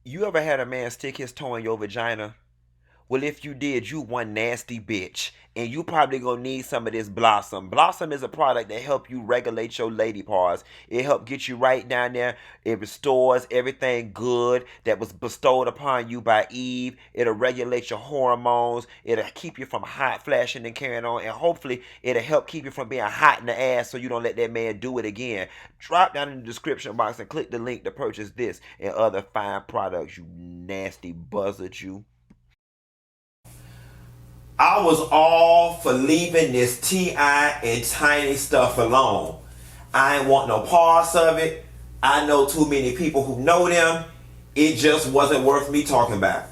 You ever had a man stick his toe in your vagina? Well, if you did, you one nasty bitch. And you probably gonna need some of this Blossom. Blossom is a product that help you regulate your lady parts. It help get you right down there. It restores everything good that was bestowed upon you by Eve. It'll regulate your hormones. It'll keep you from hot flashing and carrying on. And hopefully it'll help keep you from being hot in the ass so you don't let that man do it again. Drop down in the description box and click the link to purchase this and other fine products, you nasty buzzard, you. I was all for leaving this T.I. and Tiny stuff alone. I ain't want no parts of it. I know too many people who know them. It just wasn't worth me talking about.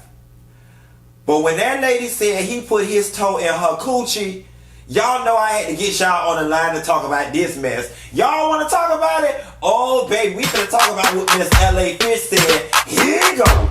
But when that lady said he put his toe in her coochie, y'all know I had to get y'all on the line to talk about this mess. Y'all want to talk about it? Oh, baby, we finna talk about what Miss L.A. Fish said. Here you go.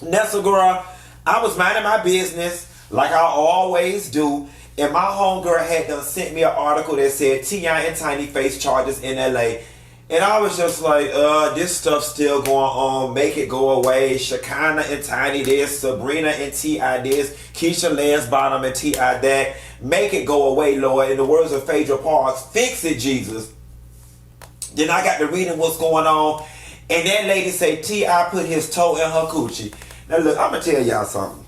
Nestle girl, I was minding my business like I always do, and my homegirl had done sent me an article that said T.I. and Tiny face charges in LA. And I was just like, this stuff's still going on. Make it go away. Shekinah and Tiny this, Sabrina and T.I. this, Keisha Lansbottom and T.I. that. Make it go away, Lord. In the words of Phaedra Parks, fix it, Jesus. Then I got to reading what's going on, and that lady say T.I. put his toe in her coochie. Now look, I'm going to tell y'all something.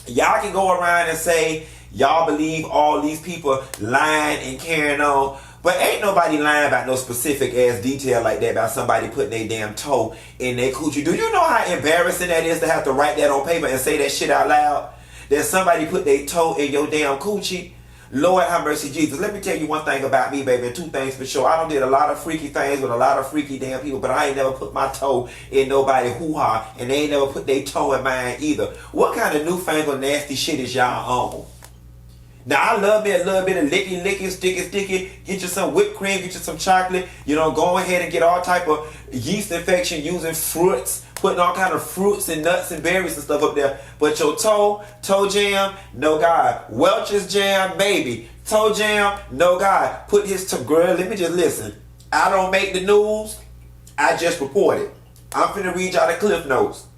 Y'all can go around and say y'all believe all these people lying and carrying on, but ain't nobody lying about no specific ass detail like that about somebody putting their damn toe in their coochie. Do you know how embarrassing that is to have to write that on paper and say that shit out loud? That somebody put their toe in your damn coochie? Lord have mercy, Jesus. Let me tell you one thing about me, baby, and two things for sure. I done did a lot of freaky things with a lot of freaky damn people, but I ain't never put my toe in nobody hoo-ha, and they ain't never put their toe in mine either. What kind of newfangled nasty shit is y'all on? Now, I love me a little bit of licky, sticky. Get you some whipped cream, get you some chocolate. You know, go ahead and get all type of yeast infection using fruits, putting all kind of fruits and nuts and berries and stuff up there. But your toe jam, no God. Welch's jam, baby. Toe jam, no God. Put his toe, girl, let me just listen. I don't make the news. I just report it. I'm finna read y'all the cliff notes.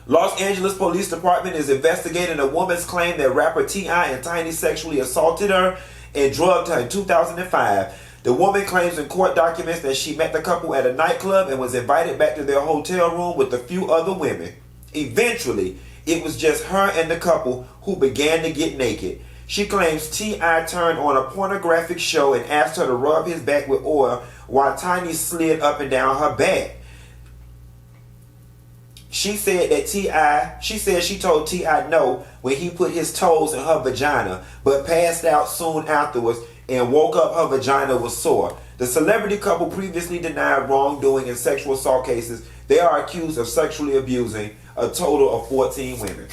Los Angeles Police Department is investigating a woman's claim that rapper T.I. and Tiny sexually assaulted her and drugged her in 2005. The woman claims in court documents that she met the couple at a nightclub and was invited back to their hotel room with a few other women. Eventually, it was just her and the couple who began to get naked. She claims T.I. turned on a pornographic show and asked her to rub his back with oil while Tiny slid up and down her back. She said she told T.I. no when he put his toes in her vagina, but passed out soon afterwards and woke up her vagina was sore. The celebrity couple previously denied wrongdoing in sexual assault cases. They are accused of sexually abusing a total of 14 women.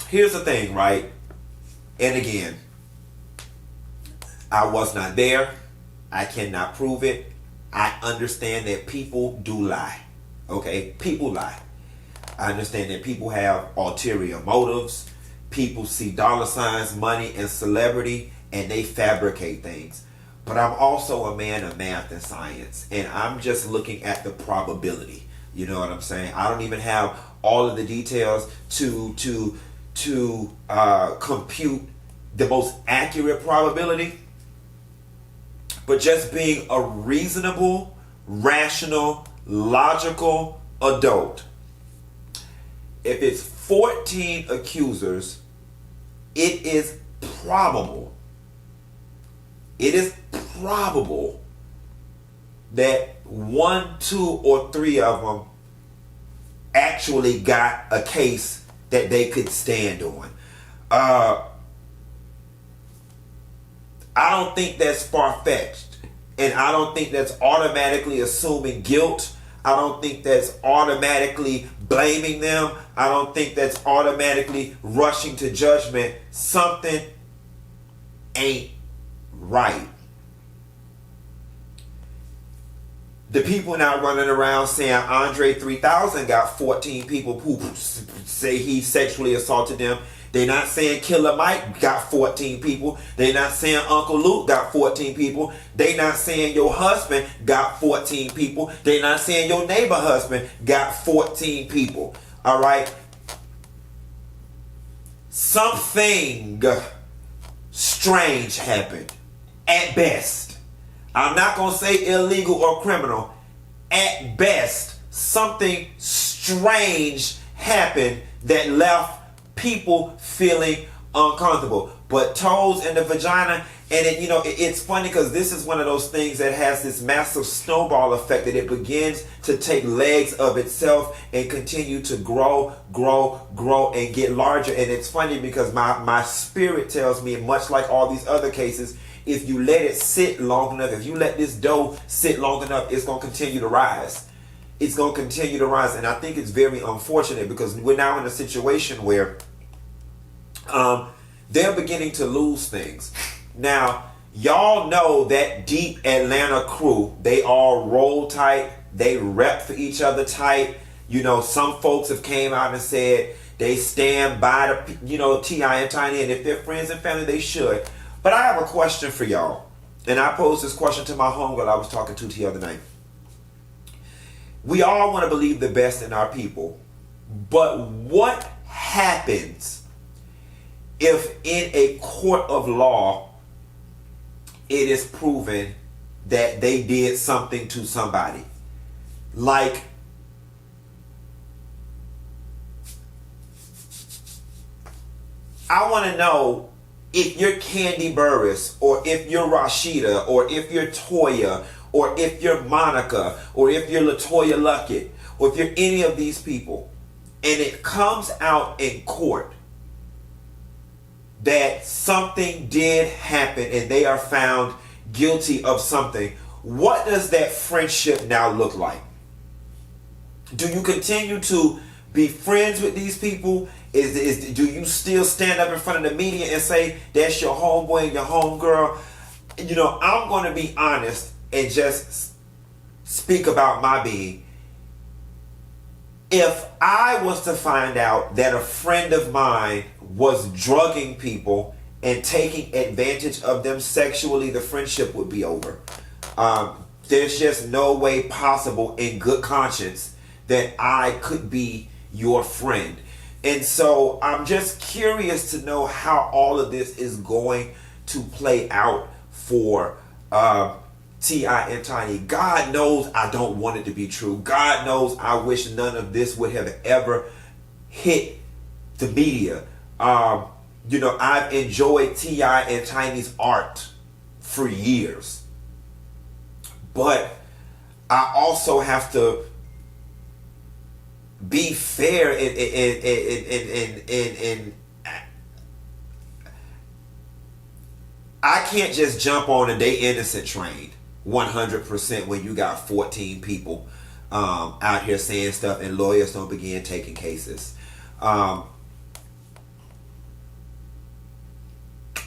Here's the thing, right? And again, I was not there. I cannot prove it. I understand that people do lie. Okay? People lie. I understand that people have ulterior motives. People see dollar signs, money, and celebrity, and they fabricate things. But I'm also a man of math and science, and I'm just looking at the probability. You know what I'm saying? I don't even have all of the details to compute the most accurate probability. But just being a reasonable, rational, logical adult. If it's 14 accusers, it is probable that 1, 2, or 3 of them actually got a case that they could stand on. I don't think that's far-fetched, and I don't think that's automatically assuming guilt. I don't think that's automatically blaming them. I don't think that's automatically rushing to judgment. Something ain't right. The people now running around saying Andre 3000 got 14 people who say he sexually assaulted them. They're not saying Killer Mike got 14 people. They're not saying Uncle Luke got 14 people. They're not saying your husband got 14 people. They're not saying your neighbor husband got 14 people. All right? Something strange happened. At best. I'm not going to say illegal or criminal. At best, something strange happened that left people feeling uncomfortable. But toes in the vagina, and it, it's funny because this is one of those things that has this massive snowball effect that it begins to take legs of itself and continue to grow and get larger. And it's funny because my spirit tells me, much like all these other cases, if you let it sit long enough, if you let this dough sit long enough, it's going to continue to rise. It's going to continue to rise. And I think it's very unfortunate because we're now in a situation where they're beginning to lose things. Now, y'all know that deep Atlanta crew, they all roll tight. They rep for each other tight. Some folks have came out and said they stand by the, T.I. and Tiny. And if they're friends and family, they should. But I have a question for y'all. And I posed this question to my homegirl I was talking to the other night. We all want to believe the best in our people. But what happens if in a court of law it is proven that they did something to somebody? Like, I want to know if you're Candy Burris, or if you're Rashida, or if you're Toya, or if you're Monica, or if you're LaToya Luckett, or if you're any of these people, and it comes out in court that something did happen and they are found guilty of something, what does that friendship now look like? Do you continue to be friends with these people? Do you still stand up in front of the media and say that's your homeboy and your homegirl? I'm going to be honest and just speak about my being. If I was to find out that a friend of mine was drugging people and taking advantage of them sexually, the friendship would be over. There's just no way possible in good conscience that I could be your friend. And so I'm just curious to know how all of this is going to play out for T.I. and Tiny. God knows I don't want it to be true. God knows I wish none of this would have ever hit the media. I've enjoyed T.I. and Tiny's art for years. But I also have to be fair and I can't just jump on a they innocent train 100% when you got 14 people out here saying stuff and lawyers don't begin taking cases.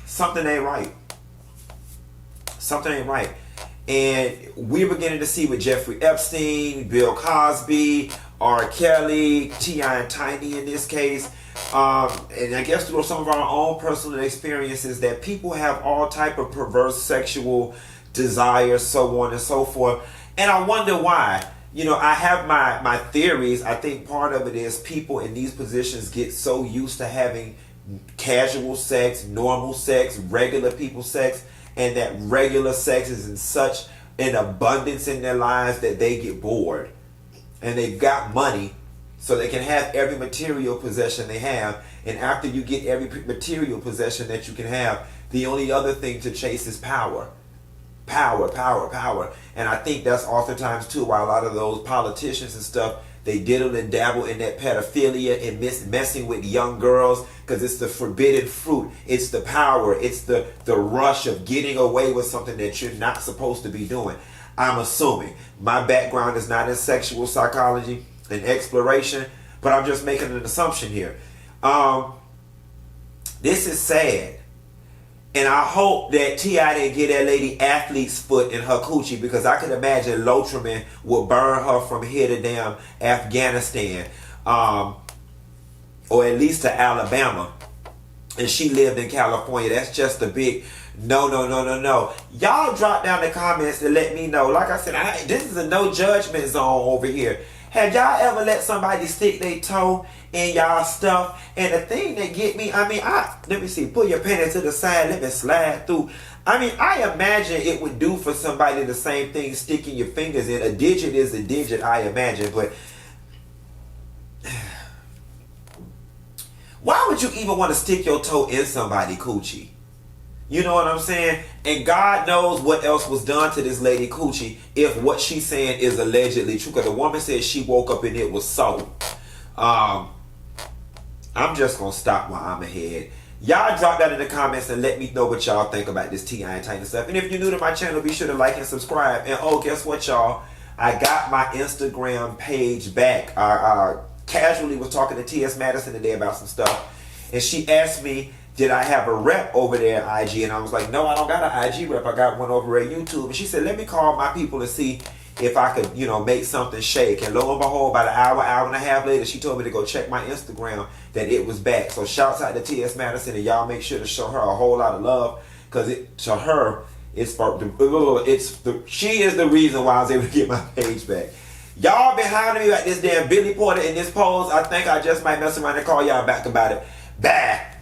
Something ain't right. Something ain't right. And we're beginning to see with Jeffrey Epstein, Bill Cosby, R. Kelly, T.I. and Tiny in this case, and I guess through some of our own personal experiences, that people have all type of perverse sexual desires, so on and so forth. And I wonder why. I have my theories. I think part of it is people in these positions get so used to having casual sex, normal sex, regular people sex, and that regular sex is in such an abundance in their lives that they get bored. And they've got money, so they can have every material possession they have. And after you get every material possession that you can have, the only other thing to chase is power. Power, power, power. And I think that's oftentimes too why a lot of those politicians and stuff, they diddle and dabble in that pedophilia and messing with young girls, because it's the forbidden fruit. It's the power. It's the rush of getting away with something that you're not supposed to be doing. I'm assuming. My background is not in sexual psychology and exploration, but I'm just making an assumption here. This is sad. And I hope that T.I. didn't get that lady athlete's foot in her coochie, because I could imagine Lotrimin would burn her from here to damn Afghanistan, or at least to Alabama. And she lived in California. That's just a big no. Y'all drop down the comments to let me know. Like I said, this is a no judgment zone over here. Have y'all ever let somebody stick their toe in y'all stuff? And the thing that get me, let me see, pull your panties to the side, let me slide through. I imagine it would do for somebody the same thing sticking your fingers in. A digit is a digit, I imagine, but why would you even want to stick your toe in somebody's coochie? You know what I'm saying? And God knows what else was done to this lady coochie if what she's saying is allegedly true. Because the woman said she woke up and it was so. I'm just going to stop while I'm ahead. Y'all drop that in the comments and let me know what y'all think about this T.I. and Tiny stuff. And if you're new to my channel, be sure to like and subscribe. And oh, guess what, y'all? I got my Instagram page back. I casually was talking to T.S. Madison today about some stuff. And she asked me, did I have a rep over there at IG? And I was like, no, I don't got an IG rep. I got one over at YouTube. And she said, let me call my people and see if I could, make something shake. And lo and behold, about an hour and a half later, she told me to go check my Instagram, that it was back. So shouts out to T.S. Madison, and y'all make sure to show her a whole lot of love, because to her, she is the reason why I was able to get my page back. Y'all been hounding me about this damn Billy Porter in this pose. I think I just might mess around and call y'all back about it. Bye.